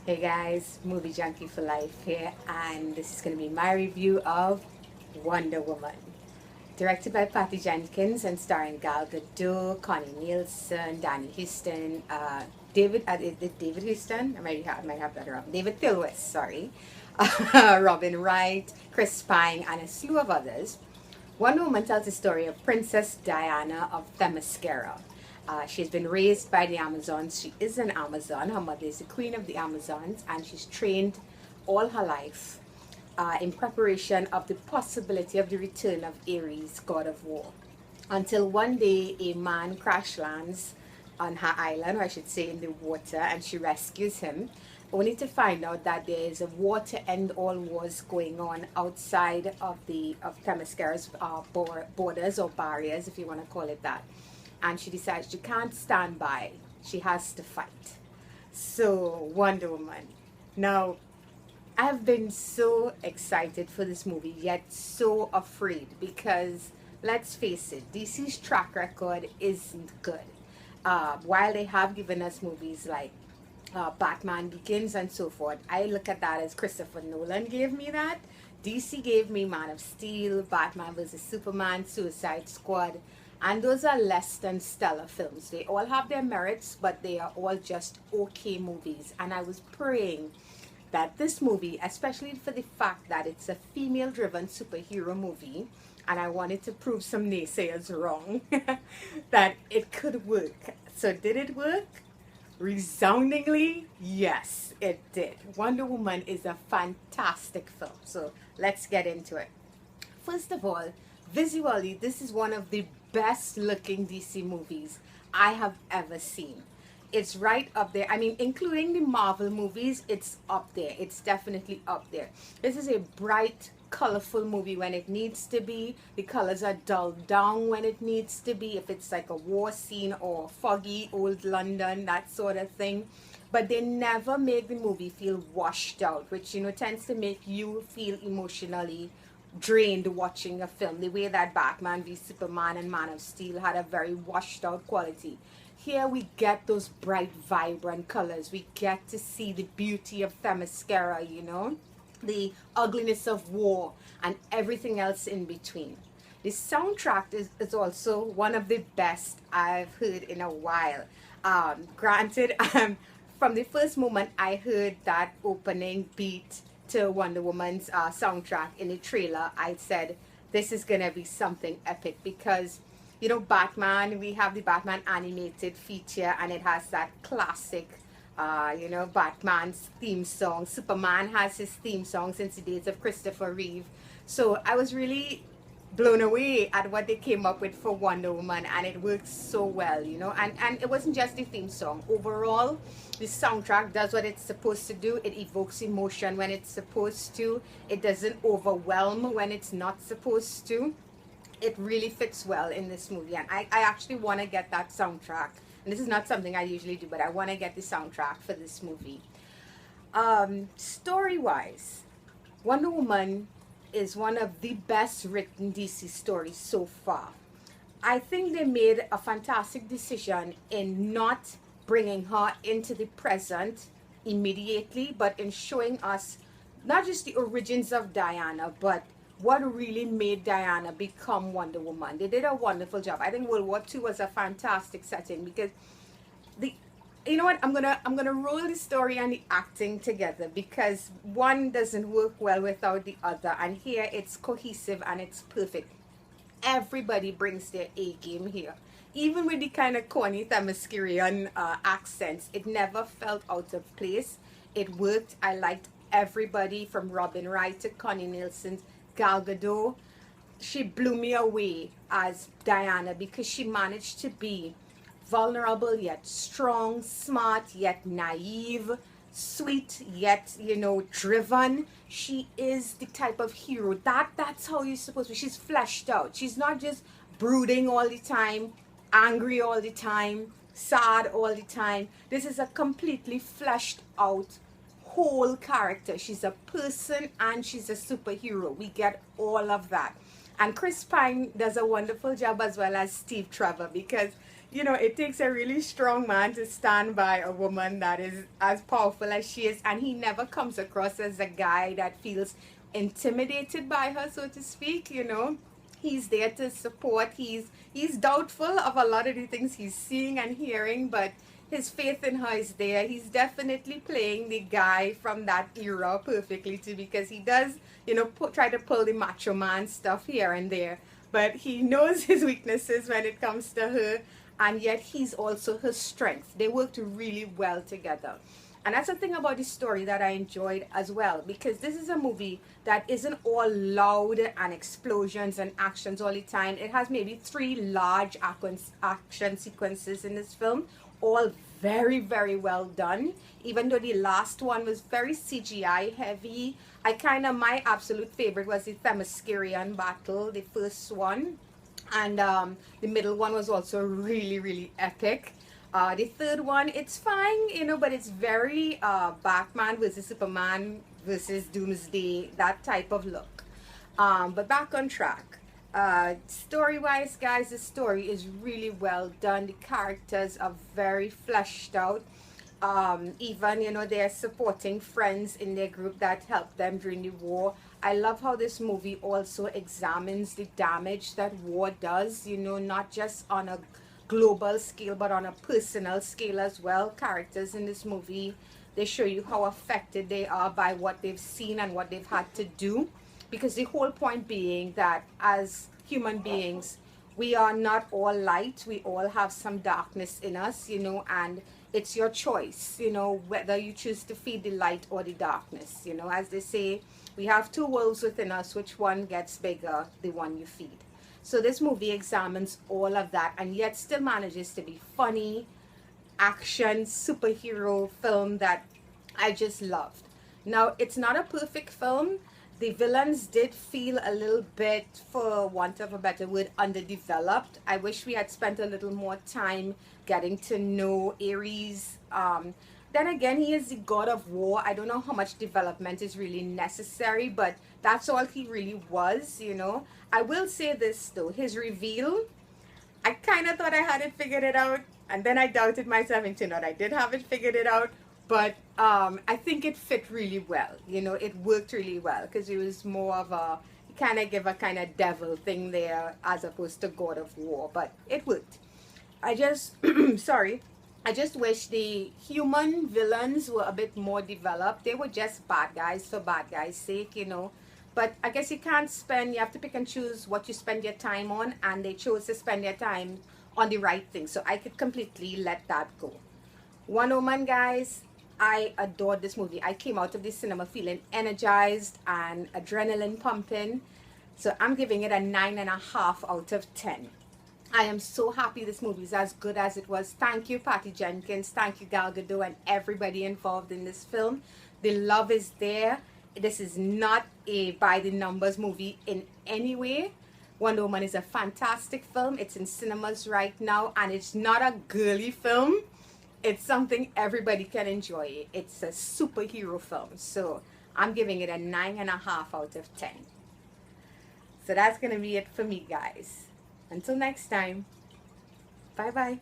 Hey guys, Movie Junkie for Life here, and this is going to be my review of Wonder Woman. Directed by Patty Jenkins and starring Gal Gadot, Connie Nielsen, Danny Houston, David Houston, I might have that wrong, David Thilwis, sorry, Robin Wright, Chris Pine, and a slew of others. Wonder Woman tells the story of Princess Diana of Themyscira. She's been raised by the Amazons. She is an Amazon. Her mother is the queen of the Amazons, and she's trained all her life in preparation of the possibility of the return of Ares, god of war. Until one day, a man crash lands on her island, or I should say in the water, and she rescues him, only to find out that there is a war to end all wars going on outside of the of Themyscira's borders or barriers, if you want to call it that. And she decides she can't stand by; she has to fight. So Wonder Woman. Now, I've been so excited for this movie, yet so afraid because let's face it, DC's track record isn't good. While they have given us movies like Batman Begins and so forth, I look at that as Christopher Nolan gave me that. DC gave me Man of Steel, Batman vs. Superman, Suicide Squad, and those are less than stellar films. They all have their merits, but they are all just okay movies. And I was praying that this movie, especially for the fact that it's a female driven superhero movie, and I wanted to prove some naysayers wrong, that it could work. So, did it work? Resoundingly, yes, it did. Wonder Woman is a fantastic film. So, let's get into it. First of all, visually, this is one of the best looking DC movies I have ever seen. It's right up there. I mean, including the Marvel movies, it's up there. It's definitely up there. This is a bright, colorful movie when it needs to be. The colors are dulled down when it needs to be. If it's like a war scene or foggy old London, that sort of thing. But they never make the movie feel washed out, which, tends to make you feel emotionally drained watching a film. The way that Batman v Superman and Man of Steel had a very washed out quality. Here we get those bright, vibrant colors. We get to see the beauty of Themyscira, the ugliness of war, and everything else in between. The soundtrack is also one of the best I've heard in a while. Granted, from the first moment I heard that opening beat to Wonder Woman's soundtrack in the trailer, I said, this is going to be something epic because Batman, we have the Batman animated feature and it has that classic, Batman's theme song. Superman has his theme song since the days of Christopher Reeve. So I was really blown away at what they came up with for Wonder Woman, and it works so well, and it wasn't just the theme song. Overall, the soundtrack does what it's supposed to do. It evokes emotion when it's supposed to. It doesn't overwhelm when it's not supposed to. It really fits well in this movie, and I actually want to get that soundtrack, and this is not something I usually do, but I want to get the soundtrack for this movie. Story wise, Wonder Woman is one of the best written DC stories so far. I think they made a fantastic decision in not bringing her into the present immediately, but in showing us not just the origins of Diana, but what really made Diana become Wonder Woman. They did a wonderful job. I think World War II was a fantastic setting because the you know what, I'm gonna roll the story and the acting together because one doesn't work well without the other, and here it's cohesive and it's perfect. Everybody brings their A game here. Even with the kind of corny Themyscirian accents, it never felt out of place. It worked. I liked everybody from Robin Wright to Connie Nielsen, Gal Gadot. She blew me away as Diana because she managed to be vulnerable yet strong, smart yet naive, sweet yet driven. She is the type of hero that's how you're supposed to be. She's fleshed out. She's not just brooding all the time, angry all the time, sad all the time. This is a completely fleshed out whole character. She's a person and she's a superhero. We get all of that. And Chris Pine does a wonderful job as well as Steve Trevor, because it takes a really strong man to stand by a woman that is as powerful as she is, and he never comes across as a guy that feels intimidated by her, so to speak. He's there to support. He's doubtful of a lot of the things he's seeing and hearing, but his faith in her is there. He's definitely playing the guy from that era perfectly too, because he does, try to pull the macho man stuff here and there, but he knows his weaknesses when it comes to her, and yet he's also her strength. They worked really well together. And that's the thing about the story that I enjoyed as well, because this is a movie that isn't all loud and explosions and actions all the time. It has maybe 3 large action sequences in this film, all very, very well done. Even though the last one was very CGI heavy, my absolute favorite was the Themyscirian battle, the first one. And the middle one was also really, really epic. The third one, it's fine, but it's very Batman versus Superman versus Doomsday, that type of look. But back on track. Story-wise, guys, the story is really well done. The characters are very fleshed out. Even, they're supporting friends in their group that helped them during the war. I love how this movie also examines the damage that war does, not just on a global scale but on a personal scale as well. Characters in this movie, they show you how affected they are by what they've seen and what they've had to do, because the whole point being that as human beings, we are not all light. We all have some darkness in us, and it's your choice, whether you choose to feed the light or the darkness. As they say, we have 2 wolves within us. Which one gets bigger? The one you feed. So this movie examines all of that, and yet still manages to be funny, action, superhero film that I just loved. Now, it's not a perfect film. The villains did feel a little bit, for want of a better word, underdeveloped. I wish we had spent a little more time getting to know Ares. Then again, he is the god of war. I don't know how much development is really necessary, but that's all he really was. I will say this though, his reveal, I kind of thought I had it figured it out, and then I doubted myself and turned out I did have it figured it out. But I think it fit really well. It worked really well, because it was more of a kind of devil thing there as opposed to god of war, but it worked. I just sorry, I just wish the human villains were a bit more developed. They were just bad guys for bad guys' sake, But I guess you have to pick and choose what you spend your time on, and they chose to spend their time on the right thing. So I could completely let that go. Wonder Woman, guys, I adored this movie. I came out of the cinema feeling energized and adrenaline pumping. So I'm giving it a 9.5 out of 10. I am so happy this movie is as good as it was. Thank you, Patty Jenkins. Thank you, Gal Gadot, and everybody involved in this film. The love is there. This is not a by-the-numbers movie in any way. Wonder Woman is a fantastic film. It's in cinemas right now, and it's not a girly film. It's something everybody can enjoy. It's a superhero film. So I'm giving it a 9.5 out of 10. So that's going to be it for me, guys. Until next time, bye-bye.